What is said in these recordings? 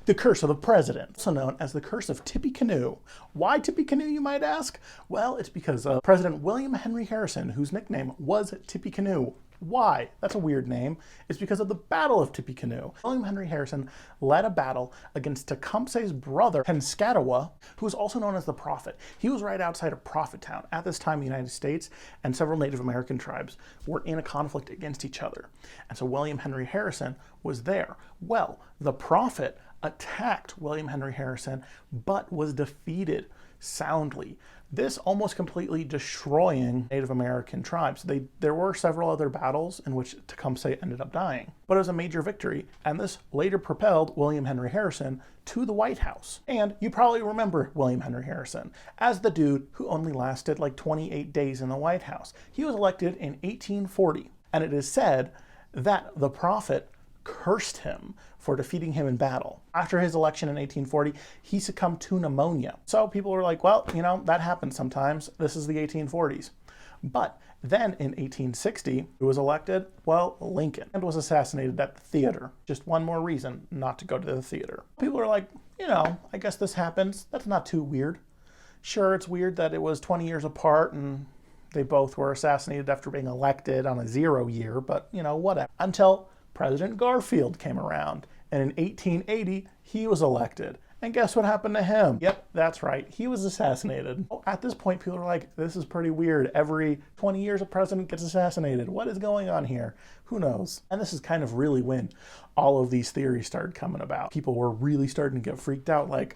The curse of the president, also known as the curse of Tippecanoe. Why Tippecanoe, you might ask? Well, it's because of President William Henry Harrison, whose nickname was Tippecanoe. Why? That's a weird name. It's because of the Battle of Tippecanoe. William Henry Harrison led a battle against Tecumseh's brother, Tippecanoe, who was also known as the Prophet. He was right outside of Prophettown. At this time, the United States and several Native American tribes were in a conflict against each other. And so William Henry Harrison was there. Well, the Prophet attacked William Henry Harrison, but was defeated soundly. This almost completely destroying Native American tribes. There were several other battles in which Tecumseh ended up dying, but it was a major victory, and this later propelled William Henry Harrison to the White House. And you probably remember William Henry Harrison as the dude who only lasted like 28 days in the White House. He was elected in 1840, and it is said that the Prophet cursed him for defeating him in battle. After his election in 1840, he succumbed to pneumonia. So people were like, well, you know, that happens sometimes. This is the 1840s. But then in 1860, who was elected? Well, Lincoln, and was assassinated at the theater. Just one more reason not to go to the theater. People are like, you know, I guess this happens. That's not too weird. Sure, it's weird that it was 20 years apart and they both were assassinated after being elected on a 0 year, but you know, whatever. Until President Garfield came around, and in 1880, he was elected. And guess what happened to him? Yep, that's right, he was assassinated. At this point, people are like, this is pretty weird. Every 20 years, a president gets assassinated. What is going on here? Who knows? And this is kind of really when all of these theories started coming about. People were really starting to get freaked out, like,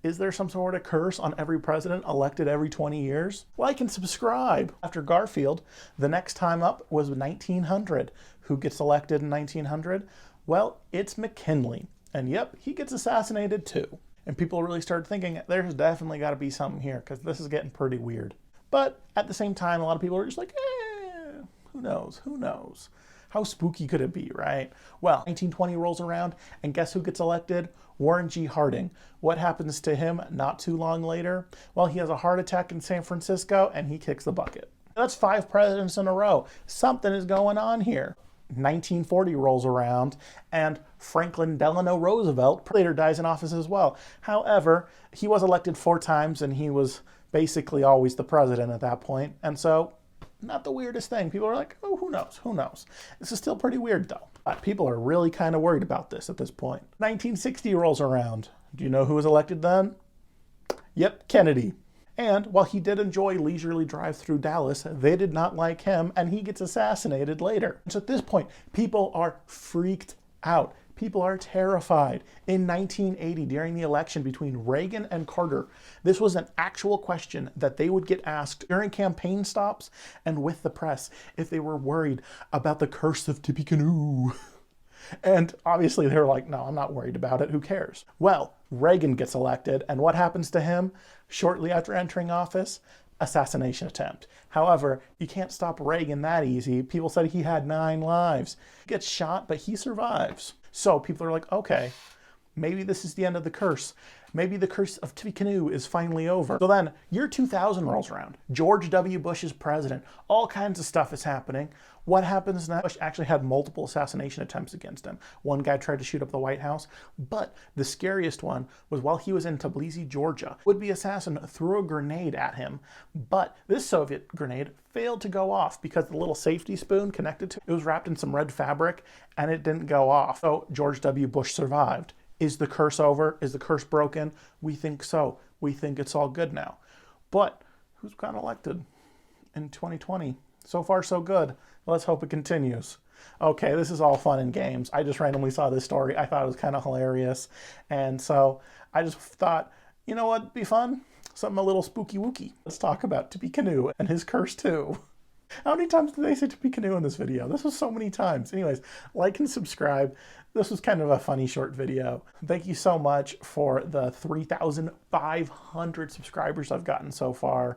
is there some sort of curse on every president elected every 20 years? Like and subscribe. After Garfield, the next time up was 1900. Who gets elected in 1900? Well, it's McKinley. And yep, he gets assassinated too. And people really started thinking, there's definitely got to be something here because this is getting pretty weird. But at the same time, a lot of people are just like, who knows? Who knows? How spooky could it be, right? Well, 1920 rolls around, and guess who gets elected? Warren G. Harding. What happens to him not too long later? Well, he has a heart attack in San Francisco, and he kicks the bucket. That's 5 presidents in a row. Something is going on here. 1940 rolls around, and Franklin Delano Roosevelt later dies in office as well. However, he was elected 4 times, and he was basically always the president at that point, and so not the weirdest thing. People are like, oh, who knows? Who knows? This is still pretty weird, though. But people are really kind of worried about this at this point. 1960 rolls around. Do you know who was elected then? Yep, Kennedy. And while he did enjoy leisurely drives through Dallas, they did not like him, and he gets assassinated later. So at this point, people are freaked out. People are terrified. In 1980, during the election between Reagan and Carter, this was an actual question that they would get asked during campaign stops and with the press if they were worried about the curse of Tippecanoe. And obviously they're like, no, I'm not worried about it. Who cares? Well, Reagan gets elected, and what happens to him shortly after entering office? Assassination attempt. However, you can't stop Reagan that easy. People said he had 9 lives. He gets shot, but he survives. So people are like, okay, maybe this is the end of the curse. Maybe the curse of Tippecanoe is finally over. So then, year 2000 rolls around. George W. Bush is president. All kinds of stuff is happening. What happens next? Bush actually had multiple assassination attempts against him. One guy tried to shoot up the White House, but the scariest one was while he was in Tbilisi, Georgia. Would-be assassin threw a grenade at him, but this Soviet grenade failed to go off because the little safety spoon connected to it was wrapped in some red fabric, and it didn't go off. So George W. Bush survived. Is the curse over? Is the curse broken? We think so. We think it's all good now. But who's got elected in 2020? So far, so good. Let's hope it continues. Okay, this is all fun and games. I just randomly saw this story. I thought it was kind of hilarious. And so I just thought, you know what'd be fun? Something a little spooky wooky. Let's talk about Tippecanoe and his curse too. How many times did they say Tippecanoe in this video? This was so many times. Anyways, like and subscribe. This was kind of a funny short video. Thank you so much for the 3,500 subscribers I've gotten so far.